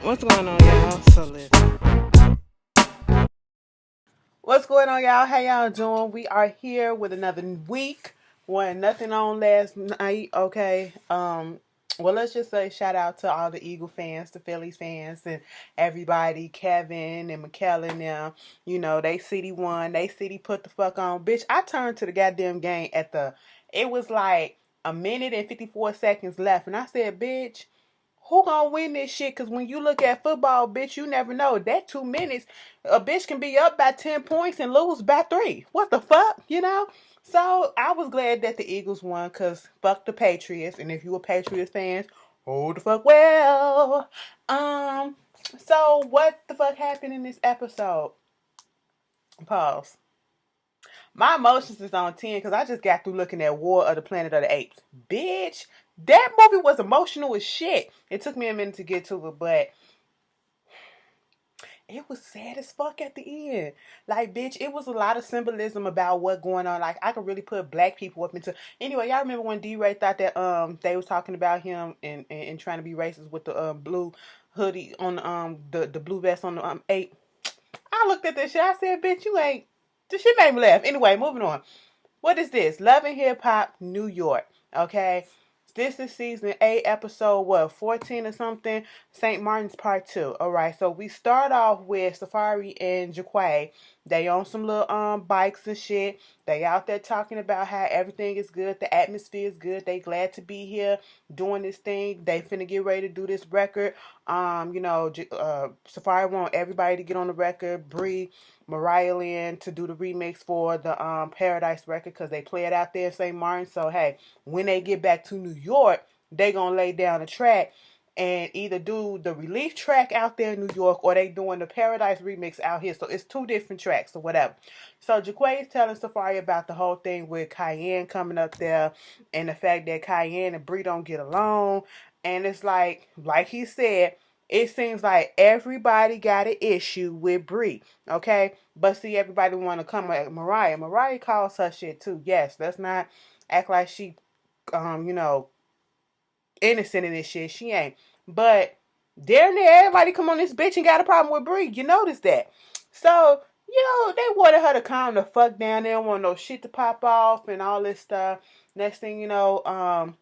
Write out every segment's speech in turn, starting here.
What's going on, y'all? So listen. What's going on, y'all? How y'all doing? We are here with another week. Wasn't nothing on last night, okay? Well, let's just say shout out to all the Eagle fans, the Phillies fans, and everybody, Kevin and McKellen now. You know, they city won. They city put the fuck on. Bitch, I turned to the goddamn game it was like a minute and 54 seconds left. And I said, bitch, who gonna win this shit? Cause when you look at football, bitch, you never know. That 2 minutes, a bitch can be up by 10 points and lose by 3. What the fuck, you know? So I was glad that the Eagles won, cause fuck the Patriots. And if you a Patriots fans, hold the fuck well. Um, so what the fuck happened in this episode? Pause. My emotions is on 10 because I just got through looking at War of the Planet of the Apes. Bitch, that movie was emotional as shit. It took me a minute to get to it, but it was sad as fuck at the end. Like, bitch, it was a lot of symbolism about what going on. Like, I could really put black people up into. Anyway, y'all remember when D-Ray thought that they was talking about him and trying to be racist with the blue hoodie on the blue vest on the ape. I looked at this shit. I said, bitch, you ain't. This shit made me laugh. Anyway, moving on. What is this? Love and Hip Hop New York. Okay. This is season 8, episode what, 14 or something? St. Martin's Part 2. Alright, so we start off with Safari and Jaquay. They on some little bikes and shit. They out there talking about how everything is good, the atmosphere is good. They glad to be here doing this thing. They finna get ready to do this record. Safari want everybody to get on the record. Bree, Mariah Lynn to do the remix for the Paradise record because they play it out there in St. Martin. So hey, when they get back to New York, they gonna lay down a track and either do the relief track out there in New York or they doing the Paradise remix out here. So it's 2 different tracks or whatever. So Jaquay is telling Safari about the whole thing with Cayenne coming up there and the fact that Cayenne and Bree don't get along. And it's like he said, it seems like everybody got an issue with Bree, okay? But see, everybody want to come at Mariah. Mariah calls her shit too. Yes, let's not act like she, you know, innocent in this shit. She ain't. But damn near everybody come on this bitch and got a problem with Bree. You notice that. So, they wanted her to calm the fuck down. They don't want no shit to pop off and all this stuff. Next thing you know,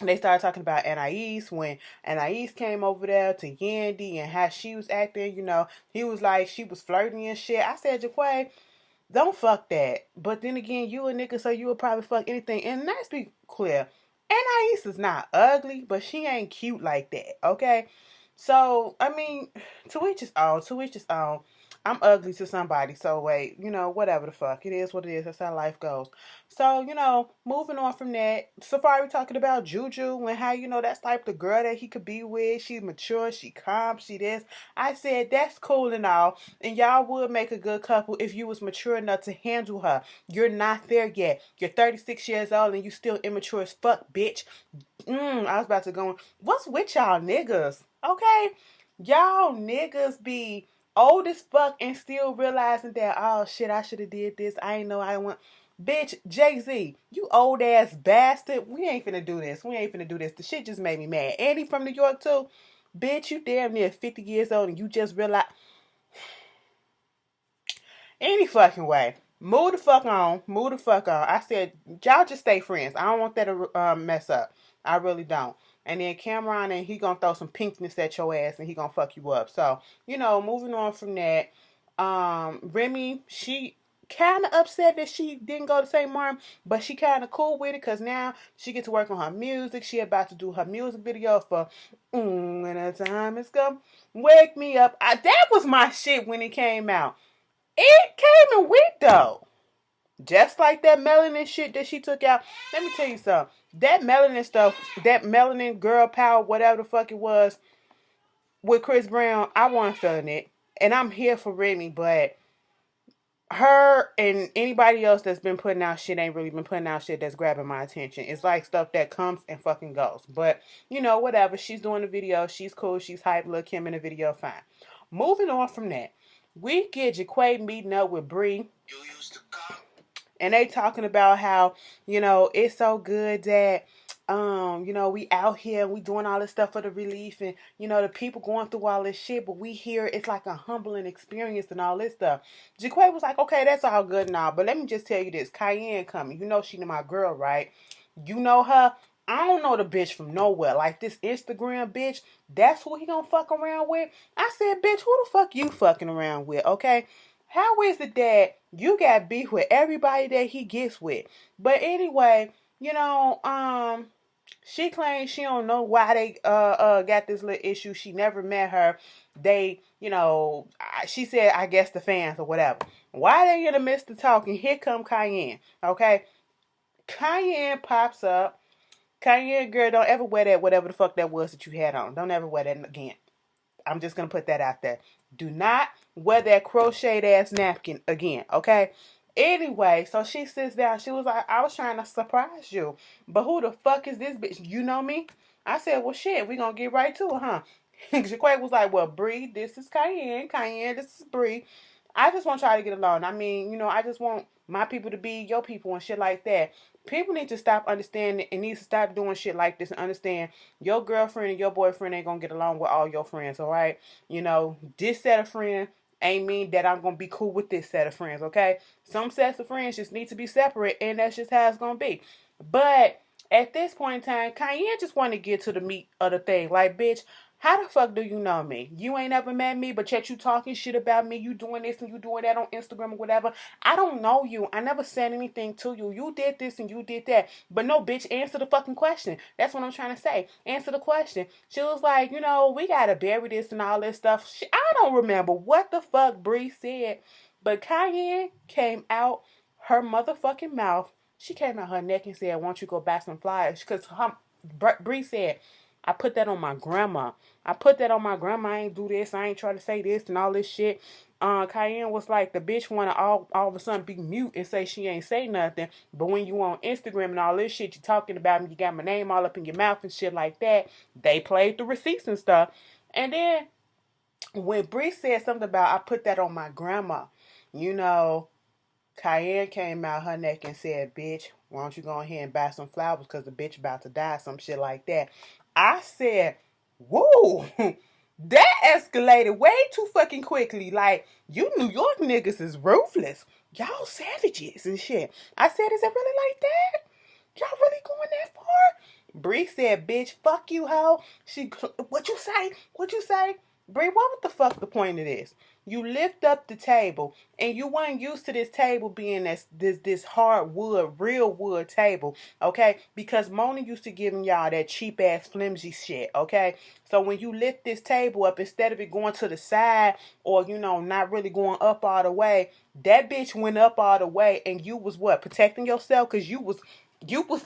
they started talking about Anais when Anais came over there to Yandy and how she was acting. He was like she was flirting and shit. I said, Jaquay, don't fuck that. But then again, you a nigga, so you would probably fuck anything. And let's be clear, Anais is not ugly, but she ain't cute like that, okay? So, I mean, to each his own, to each his own. I'm ugly to somebody, so wait, whatever the fuck. It is what it is. That's how life goes. So, moving on from that, Safari talking about Juju and how, that's type the girl that he could be with. She's mature, she calm, she this. I said, that's cool and all. And y'all would make a good couple if you was mature enough to handle her. You're not there yet. You're 36 years old and you still immature as fuck, bitch. I was about to go, what's with y'all niggas? Okay? Y'all niggas be old as fuck and still realizing that, oh shit, I should have did this. I ain't know I want. Bitch, Jay-Z, you old ass bastard. We ain't finna do this. We ain't finna do this. The shit just made me mad. Andy from New York too. Bitch, you damn near 50 years old and you just realize. Any fucking way. Move the fuck on. Move the fuck on. I said, y'all just stay friends. I don't want that to mess up. I really don't. And then Cameron, and he gonna throw some pinkness at your ass and he gonna fuck you up. So, moving on from that. Remy, she kind of upset that she didn't go to St. Martin, but she kind of cool with it because now she gets to work on her music. She about to do her music video for When the Time Is Come. Wake Me Up. That was my shit when it came out. It came and went though. Just like that melanin shit that she took out. Let me tell you something. That melanin stuff, that melanin girl power, whatever the fuck it was, with Chris Brown, I wasn't feeling it. And I'm here for Remy, but her and anybody else that's been putting out shit ain't really been putting out shit that's grabbing my attention. It's like stuff that comes and fucking goes. But, whatever. She's doing the video. She's cool. She's hype. Look, Kim in the video, fine. Moving on from that. We get Jaquay meeting up with Bree. And they talking about how, it's so good that we out here and we doing all this stuff for the relief and, the people going through all this shit, but we hear it's like a humbling experience and all this stuff. Jaquay was like, okay, that's all good and all, but let me just tell you this. Cayenne coming. She my girl, right? You know her. I don't know the bitch from nowhere. Like this Instagram bitch, that's who he gonna fuck around with. I said, bitch, who the fuck you fucking around with, okay? How is it that you got beef with everybody that he gets with? But anyway, she claims she don't know why they got this little issue. She never met her. They, she said, I guess the fans or whatever. Why they in the midst of talking? Here come Cayenne, okay? Cayenne pops up. Cayenne, girl, don't ever wear that whatever the fuck that was that you had on. Don't ever wear that again. I'm just going to put that out there. Do not wear that crocheted ass napkin again, okay? Anyway, so she sits down. She was like, I was trying to surprise you. But who the fuck is this bitch? You know me? I said, well, shit, we going to get right to it, huh? Jaquay was like, well, Bree, this is Cayenne. Cayenne, this is Bree. I just want y'all to get along. I mean, I just want my people to be your people and shit like that. People need to stop understanding and need to stop doing shit like this and understand your girlfriend and your boyfriend ain't gonna get along with all your friends, all right? This set of friends ain't mean that I'm gonna be cool with this set of friends, okay? Some sets of friends just need to be separate, and that's just how it's gonna be. But at this point in time, Cayenne just want to get to the meat of the thing. Like, bitch, how the fuck do you know me? You ain't ever met me, but yet you talking shit about me. You doing this and you doing that on Instagram or whatever. I don't know you. I never said anything to you. You did this and you did that. But no, bitch, answer the fucking question. That's what I'm trying to say. Answer the question. She was like, we gotta bury this and all this stuff. I don't remember what the fuck Bree said, but Cayenne came out her motherfucking mouth. She came out her neck and said, why don't you go buy some flyers? Because Bree said, I put that on my grandma. I put that on my grandma. I ain't do this. I ain't try to say this and all this shit. Cayenne was like, the bitch want to all of a sudden be mute and say she ain't say nothing. But when you on Instagram and all this shit, you talking about me, you got my name all up in your mouth and shit like that. They played the receipts and stuff. And then when Bree said something about, I put that on my grandma, Cayenne came out her neck and said, bitch, why don't you go ahead and buy some flowers because the bitch about to die, some shit like that. I said, whoa, that escalated way too fucking quickly. Like, you New York niggas is ruthless. Y'all savages and shit. I said, is it really like that? Y'all really going that far? Bree said, bitch, fuck you, hoe. What you say? What you say? Bree, what the fuck the point of this? You lift up the table, and you weren't used to this table being this hard wood, real wood table, okay? Because Mona used to giving y'all that cheap ass flimsy shit, okay? So when you lift this table up, instead of it going to the side or not really going up all the way, that bitch went up all the way, and you was what, protecting yourself because you was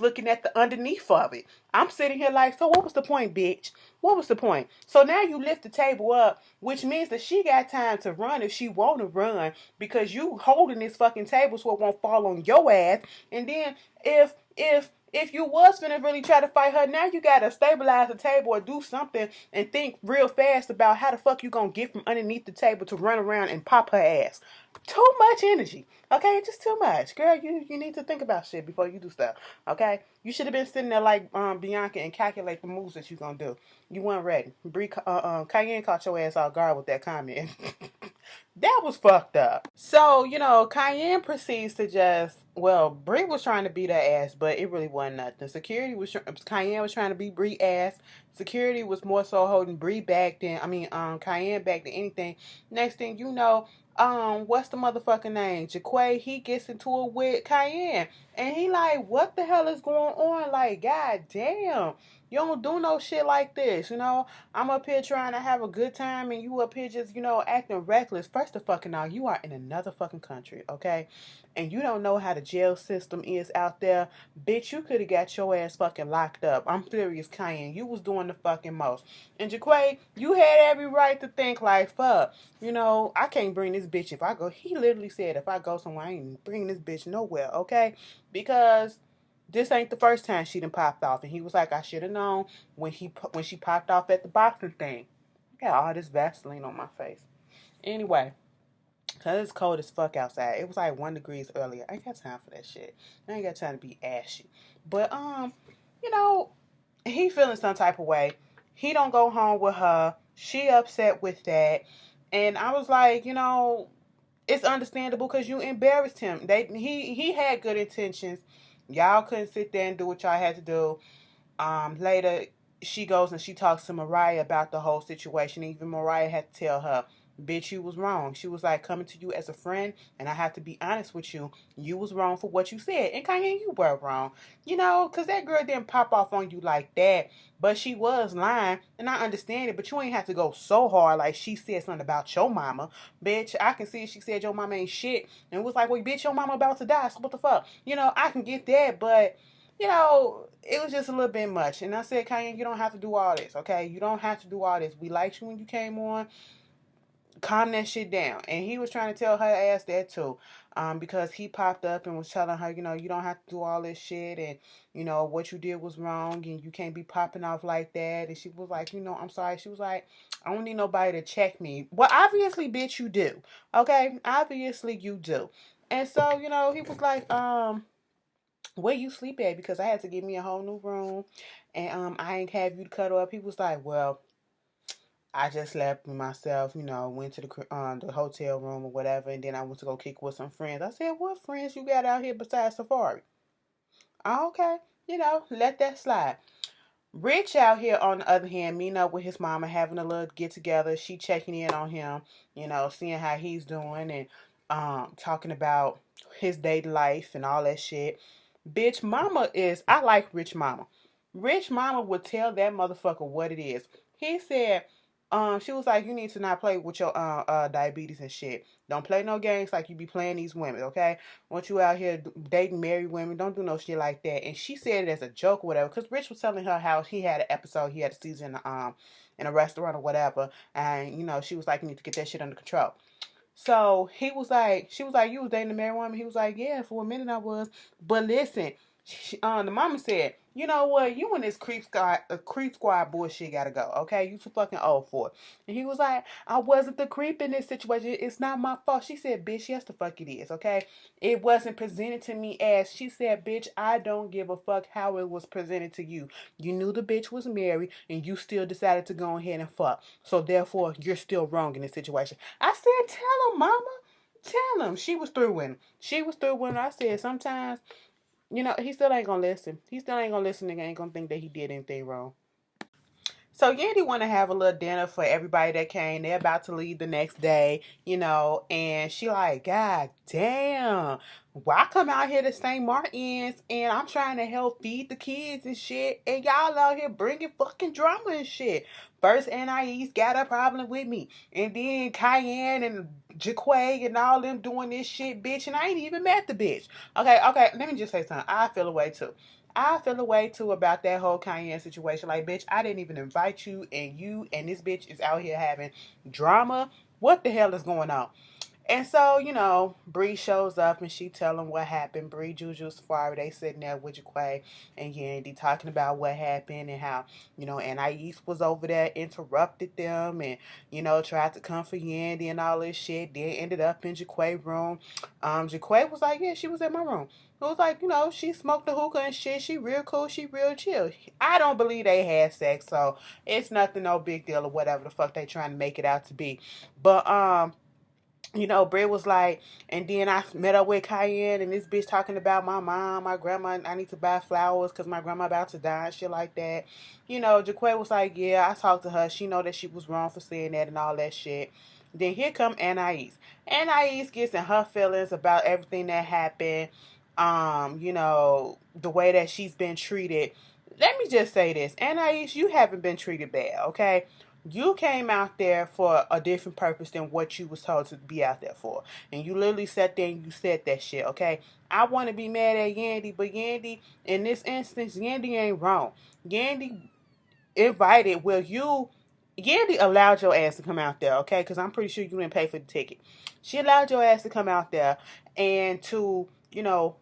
looking at the underneath of it. I'm sitting here like, so what was the point, bitch? What was the point? So now you lift the table up, which means that she got time to run if she want to run because you holding this fucking table so it won't fall on your ass. And then if you was gonna really try to fight her, now you gotta stabilize the table or do something and think real fast about how the fuck you gonna get from underneath the table to run around and pop her ass. Too much energy. Okay, just too much. Girl, you need to think about shit before you do stuff. Okay? You should have been sitting there like Bianca and calculate the moves that you gonna do. You weren't ready. Cayenne caught your ass off guard with that comment. That was fucked up. So, Cayenne proceeds to Bree was trying to beat her ass, but it really wasn't nothing. Cayenne was trying to beat Bree ass. Security was more so holding Bree back Cayenne back than anything. Next thing you know, what's the motherfucking name? Jaquay, he gets into it with Cayenne. And he like, what the hell is going on? Like, god damn. You don't do no shit like this, I'm up here trying to have a good time and you up here just, acting reckless. First of fucking all, you are in another fucking country, okay? And you don't know how the jail system is out there. Bitch, you could have got your ass fucking locked up. I'm serious, Cayenne. You was doing the fucking most. And Jaquay, you had every right to think like, fuck, I can't bring this bitch if I go. He literally said, if I go somewhere, I ain't bringing this bitch nowhere, okay? Because this ain't the first time she done popped off. And he was like, I should have known when she popped off at the boxing thing. I got all this Vaseline on my face. Anyway, because it's cold as fuck outside. It was like 1 degree earlier. I ain't got time for that shit. I ain't got time to be ashy. But, you know, he feeling some type of way. He don't go home with her. She upset with that. And I was like, it's understandable because you embarrassed him. He had good intentions. Y'all couldn't sit there and do what y'all had to do. Later, she goes and she talks to Mariah about the whole situation. Even Mariah had to tell her, bitch, you was wrong. She was like, coming to you as a friend, and I have to be honest with you. You was wrong for what you said. And Kanye, you were wrong. Because that girl didn't pop off on you like that. But she was lying, and I understand it, but you ain't have to go so hard like she said something about your mama. Bitch, I can see she said your mama ain't shit, and it was like, well, bitch, your mama about to die, so what the fuck? I can get that, but it was just a little bit much. And I said, Kanye, you don't have to do all this, okay? You don't have to do all this. We liked you when you came on. Calm that shit down. And he was trying to tell her ass that too. Because he popped up and was telling her, you don't have to do all this shit, and what you did was wrong, and you can't be popping off like that. And she was like, I'm sorry. She was like, I don't need nobody to check me. Well, obviously, bitch, you do. Okay? Obviously you do. And so, he was like, where you sleep at? Because I had to get me a whole new room, and I ain't have you to cuddle up. He was like, well, I just slept with myself, went to the hotel room or whatever, and then I went to go kick with some friends. I said, what friends you got out here besides Safari? Oh, okay, let that slide. Rich out here, on the other hand, meeting up with his mama, having a little get together. She checking in on him, seeing how he's doing, and talking about his daily life and all that shit. Bitch, mama I like Rich mama. Rich mama would tell that motherfucker what it is. He said, she was like, you need to not play with your diabetes and shit. Don't play no games like you be playing these women, okay? Once you out here dating married women, don't do no shit like that. And she said it as a joke or whatever, because Rich was telling her how he had an episode, he had a season in a restaurant or whatever, and she was like, you need to get that shit under control. So she was like, you was dating a married woman? He was like, yeah, for a minute I was. But listen, the mama said, you know what? You and this creep squad bullshit gotta go. Okay, you too fucking old for it. And he was like, I wasn't the creep in this situation. It's not my fault. She said, bitch, yes the fuck it is. Okay, it wasn't presented to me as. She said, bitch, I don't give a fuck how it was presented to you. You knew the bitch was married, and you still decided to go ahead and fuck. So therefore, you're still wrong in this situation. I said, tell him, mama. Tell him. She was through with him. She was through with him. I said, sometimes, he still ain't gonna listen. He still ain't gonna listen. Nigga ain't gonna think that he did anything wrong. So Yandy want to have a little dinner for everybody that came. They're about to leave the next day, and she like, God damn, why I come out here to St. Martin's and I'm trying to help feed the kids and shit, and y'all out here bringing fucking drama and shit. First, Anais got a problem with me, and then Cayenne and Jaquay and all them doing this shit, bitch, and I ain't even met the bitch. Okay, let me just say something. I feel away too. I feel a way too about that whole Kanye situation. Like, bitch, I didn't even invite you and this bitch is out here having drama. What the hell is going on? And so, Bree shows up and she tell him what happened. Bree, Juju, Safari, they sitting there with Jaquay and Yandy talking about what happened and how, Anais was over there, interrupted them and, tried to come for Yandy and all this shit. Then ended up in Jaquay's room. Jaquay was like, yeah, she was in my room. It was like, she smoked the hookah and shit. She real cool. She real chill. I don't believe they had sex, so it's nothing, no big deal or whatever the fuck they trying to make it out to be. But, Brie was like, and then I met up with Cayenne and this bitch talking about my mom, my grandma, I need to buy flowers because my grandma about to die and shit like that. Jaquay was like, yeah, I talked to her. She know that she was wrong for saying that and all that shit. Then here come Anais. Anais gets in her feelings about everything that happened. The way that she's been treated. Let me just say this. Anais, you haven't been treated bad, okay? You came out there for a different purpose than what you was told to be out there for. And you literally sat there and you said that shit, okay? I want to be mad at Yandy, but Yandy, in this instance, Yandy ain't wrong. Yandy invited, Yandy allowed your ass to come out there, okay? Because I'm pretty sure you didn't pay for the ticket. She allowed your ass to come out there and to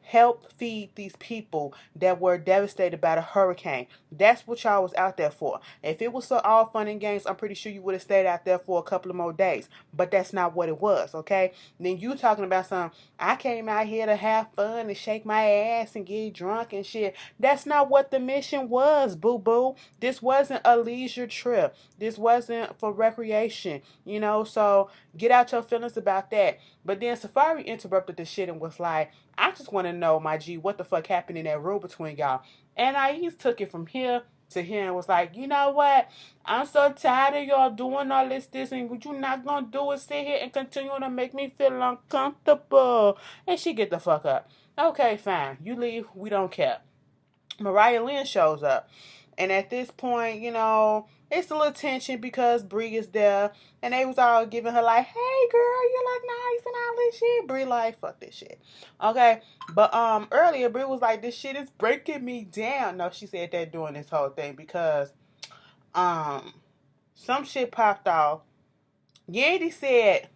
help feed these people that were devastated by the hurricane. That's what y'all was out there for. If it was so all fun and games, I'm pretty sure you would have stayed out there for a couple of more days. But that's not what it was, okay? Then you talking about I came out here to have fun and shake my ass and get drunk and shit. That's not what the mission was, boo-boo. This wasn't a leisure trip. This wasn't for recreation, so get out your feelings about that. But then Safari interrupted the shit and was like, I just want to know, my G, what the fuck happened in that room between y'all? And I took it from here to here and was like, you know what? I'm so tired of y'all doing all this, and what you not gonna do is sit here and continue to make me feel uncomfortable. And she get the fuck up. Okay, fine. You leave. We don't care. Mariah Lynn shows up. And at this point, it's a little tension because Bree is there. And they was all giving her like, hey girl, you look nice and all this shit. Bree like, fuck this shit. Okay. But earlier Bree was like, this shit is breaking me down. No, she said that during this whole thing because some shit popped off. Yandy said,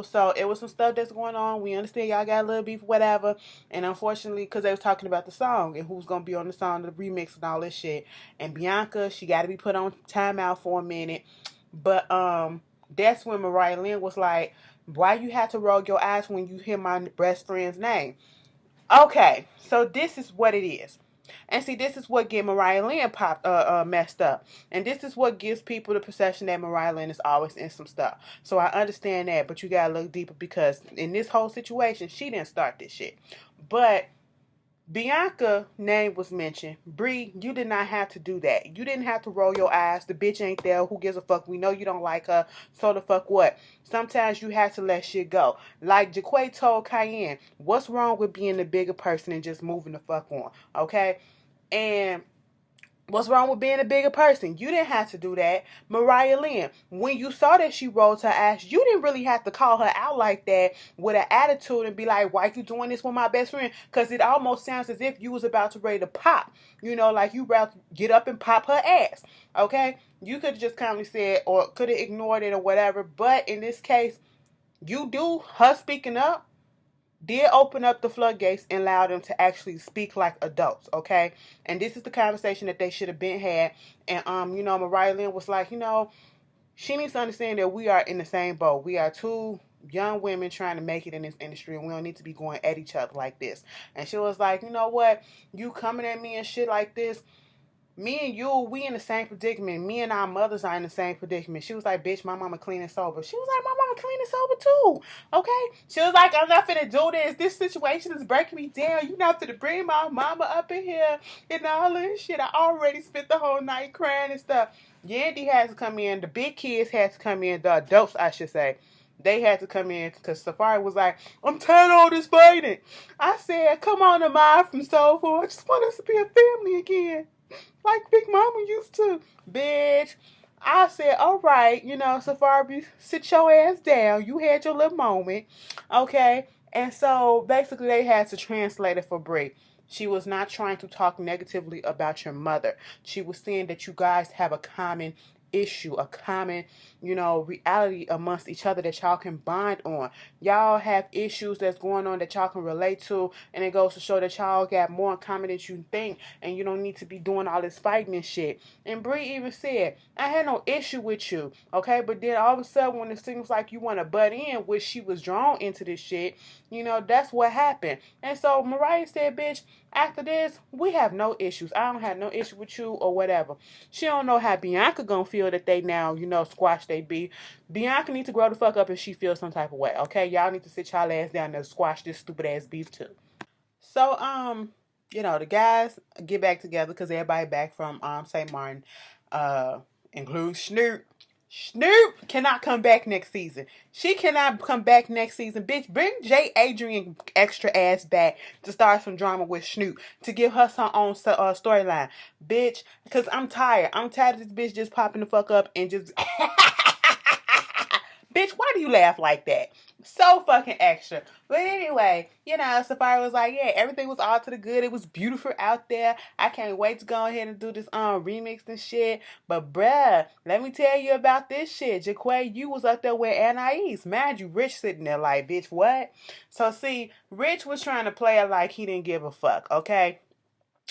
so it was some stuff that's going on. We understand y'all got a little beef, whatever. And unfortunately, because they was talking about the song and who's going to be on the song, the remix and all this shit. And Bianca, she got to be put on timeout for a minute. But that's when Mariah Lynn was like, why you have to roll your eyes when you hear my best friend's name? Okay, so this is what it is. And see, this is what get Mariah Lynn messed up. And this is what gives people the perception that Mariah Lynn is always in some stuff. So I understand that, but you gotta look deeper because in this whole situation, she didn't start this shit. But Bianca's name was mentioned. Bree, you did not have to do that. You didn't have to roll your eyes. The bitch ain't there. Who gives a fuck? We know you don't like her. So the fuck what? Sometimes you have to let shit go. Like Jaquay told Cayenne, what's wrong with being the bigger person and just moving the fuck on? Okay? And what's wrong with being a bigger person? You didn't have to do that. Mariah Lynn, when you saw that she rolled her ass, you didn't really have to call her out like that with an attitude and be like, why you doing this with my best friend? Because it almost sounds as if you was about to ready to pop. Like you about to get up and pop her ass. Okay? You could have just calmly said or could have ignored it or whatever. But in this case, her speaking up did open up the floodgates and allow them to actually speak like adults, okay? And this is the conversation that they should have been had. And Mariah Lynn was like, she needs to understand that we are in the same boat. We are two young women trying to make it in this industry, and we don't need to be going at each other like this. And she was like, you know what? You coming at me and shit like this. Me and you, we in the same predicament. Me and our mothers are in the same predicament. She was like, bitch, my mama clean and sober. She was like, my mama clean and sober too. Okay? She was like, I'm not finna do this. This situation is breaking me down. You not finna bring my mama up in here and all this shit. I already spent the whole night crying and stuff. Yandy had to come in. The big kids had to come in. The adults, I should say. They had to come in because Safari was like, I'm tired of all this fighting. I said, come on, Amaya from Soulful. I just want us to be a family again. Like Big Mama used to. Bitch. I said, all right, Safari, sit your ass down. You had your little moment. Okay? And so, basically, they had to translate it for Brie. She was not trying to talk negatively about your mother. She was saying that you guys have a common issue, a common, reality amongst each other that y'all can bond on. Y'all have issues that's going on that y'all can relate to, and it goes to show that y'all got more in common than you think, and you don't need to be doing all this fighting and shit. And Bree even said, I had no issue with you, okay? But then all of a sudden, when it seems like you want to butt in, which she was drawn into this shit, that's what happened. And so Mariah said, bitch, after this, we have no issues. I don't have no issue with you or whatever. She don't know how Bianca gonna feel that they now, squash they beef. Bianca needs to grow the fuck up if she feels some type of way, okay? Y'all need to sit y'all ass down and squash this stupid ass beef too. So, the guys get back together because everybody back from St. Martin, includes Snoop. Snoop cannot come back next season. She cannot come back next season. Bitch, bring J. Adrian extra ass back to start some drama with Snoop. To give her some own storyline. Bitch, because I'm tired. I'm tired of this bitch just popping the fuck up and just... Bitch, why do you laugh like that? So fucking extra. But anyway, Safari was like, yeah, everything was all to the good. It was beautiful out there. I can't wait to go ahead and do this remix and shit. But bruh, let me tell you about this shit. Jaquay, you was up there with Anais. Mind you, Rich sitting there like, bitch, what? So see, Rich was trying to play it like he didn't give a fuck, okay?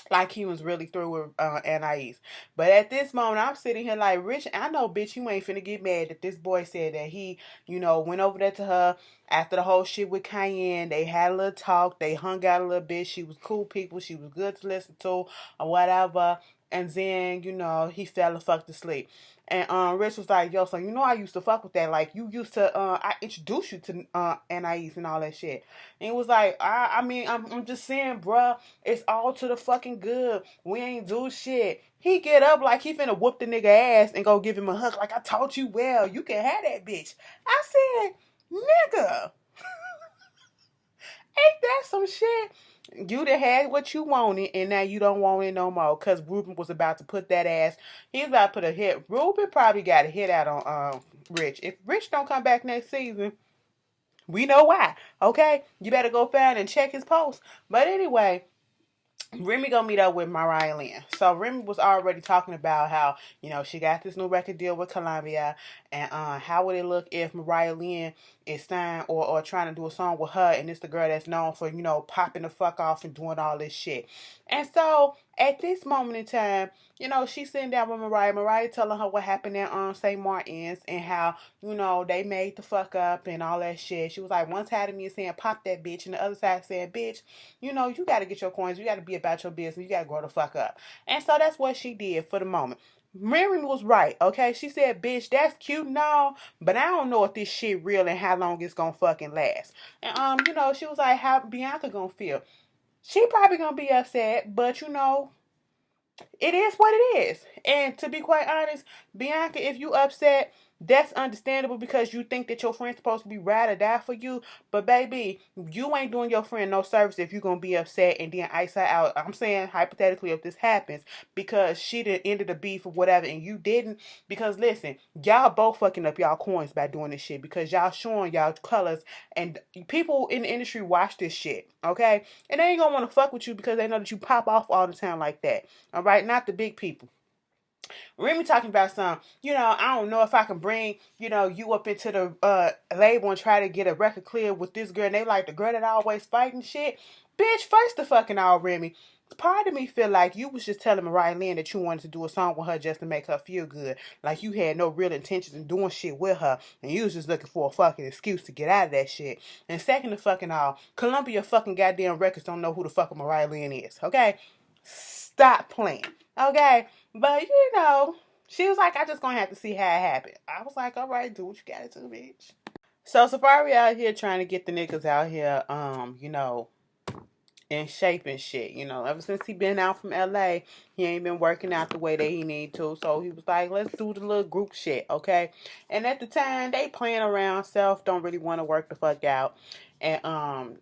Like he was really through with Anais. But at this moment, I'm sitting here like, Rich, I know, bitch, you ain't finna get mad that this boy said that he, went over there to her after the whole shit with Cayenne. They had a little talk. They hung out a little bit. She was cool people. She was good to listen to or whatever. And then, he fell the fuck to sleep. And Rich was like, yo, so I used to fuck with that. Like, you used to, I introduced you to Anais and all that shit. And he was like, I'm just saying, bruh, it's all to the fucking good. We ain't do shit. He get up like he finna whoop the nigga ass and go give him a hug. Like, I taught you well. You can have that bitch. I said, nigga, ain't that some shit? You done had what you wanted, and now you don't want it no more. Cause Ruben was about to put that ass. He was about to put a hit. Ruben probably got a hit out on Rich. If Rich don't come back next season, we know why. Okay, you better go find and check his post. But anyway, Remy gonna meet up with Mariah Lynn. So Remy was already talking about how, she got this new record deal with Columbia, and how would it look if Mariah Lynn is signed or trying to do a song with her, and it's the girl that's known for, popping the fuck off and doing all this shit. And so at this moment in time, she's sitting down with Mariah telling her what happened at St. Martin's and how, they made the fuck up and all that shit. She was like, one side of me is saying pop that bitch, and the other side saying, bitch, you gotta get your coins, you gotta be about your business, you gotta grow the fuck up. And so that's what she did for the moment. Mary was right, okay? She said, bitch, that's cute and all, but I don't know if this shit real and how long it's gonna fucking last. And she was like, how Bianca gonna feel? She probably gonna be upset, but it is what it is. And to be quite honest, Bianca, if you upset, that's understandable because you think that your friend's supposed to be ride or die for you. But baby, you ain't doing your friend no service if you're going to be upset and then ice her out. I'm saying hypothetically if this happens because she done ended the beef or whatever and you didn't. Because listen, y'all both fucking up y'all coins by doing this shit because y'all showing y'all colors and people in the industry watch this shit, okay? And they ain't going to want to fuck with you because they know that you pop off all the time like that, all right? Not the big people. Remy talking about some, I don't know if I can bring, you up into the label and try to get a record clear with this girl. And they like the girl that always fighting shit. Bitch, first the fucking all, Remy. Part of me feel like you was just telling Mariah Lynn that you wanted to do a song with her just to make her feel good. Like you had no real intentions in doing shit with her. And you was just looking for a fucking excuse to get out of that shit. And second the fucking all, Columbia fucking goddamn records don't know who the fuck Mariah Lynn is. Okay? Stop playing. Okay? But, she was like, I just gonna have to see how it happened. I was like, all right, do what you gotta do, bitch. So Safari out here trying to get the niggas out here, in shape and shit. Ever since he been out from LA, he ain't been working out the way that he need to. So he was like, let's do the little group shit, okay? And at the time, they playing around, self don't really want to work the fuck out. And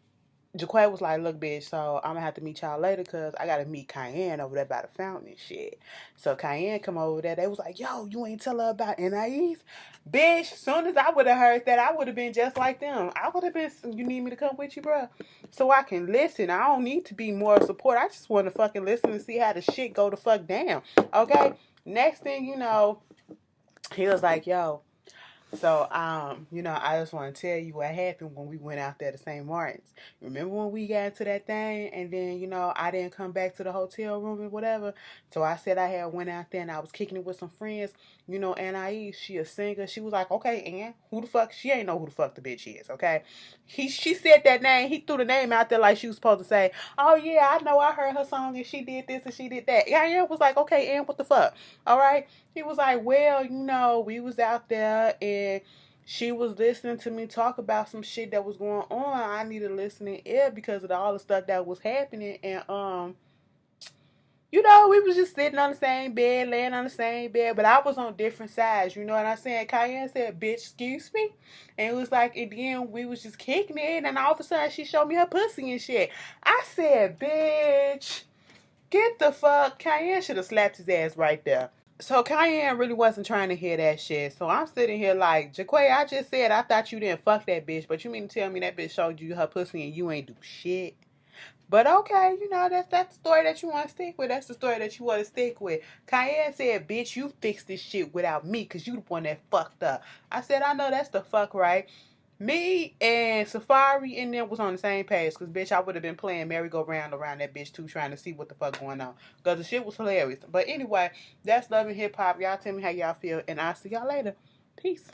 Jaquay was like, look, bitch, so I'm going to have to meet y'all later because I got to meet Cayenne over there by the fountain and shit. So Cayenne come over there. They was like, yo, you ain't tell her about Anais? Bitch, soon as I would have heard that, I would have been just like them. I would have been, you need me to come with you, bro? So I can listen. I don't need to be more support. I just want to fucking listen and see how the shit go the fuck down. Okay? Next thing you know, he was like, yo, so, I just want to tell you what happened when we went out there to St. Martin's. Remember when we got into that thing and then, I didn't come back to the hotel room and whatever? So I said I had went out there and I was kicking it with some friends. Anais, she a singer. She was like, okay, Ann, who the fuck? She ain't know who the fuck the bitch is, okay? She said that name. He threw the name out there like she was supposed to say, oh, yeah, I know I heard her song and she did this and she did that. Ann was like, okay, Ann, what the fuck? All right? He was like, well, we was out there and she was listening to me talk about some shit that was going on. I needed a listening ear because of all the stuff that was happening. And, we was just sitting on the same bed, laying on the same bed, but I was on different sides. You know what I'm saying? Cayenne said, bitch, excuse me. And it was like, and then we was just kicking it. And all of a sudden she showed me her pussy and shit. I said, bitch, get the fuck. Cayenne should have slapped his ass right there. So Cayenne really wasn't trying to hear that shit. So I'm sitting here like, Jaquay, I just said I thought you didn't fuck that bitch, but you mean to tell me that bitch showed you her pussy and you ain't do shit? But okay, you know, that's the story that you want to stick with. That's the story that you want to stick with. Cayenne said, bitch, you fixed this shit without me because you the one that fucked up. I said, I know that's the fuck right. Me and Safari and them was on the same page because, bitch, I would have been playing merry-go-round around that bitch too, trying to see what the fuck going on because the shit was hilarious. But anyway, that's Love and Hip Hop. Y'all tell me how y'all feel, and I'll see y'all later. Peace.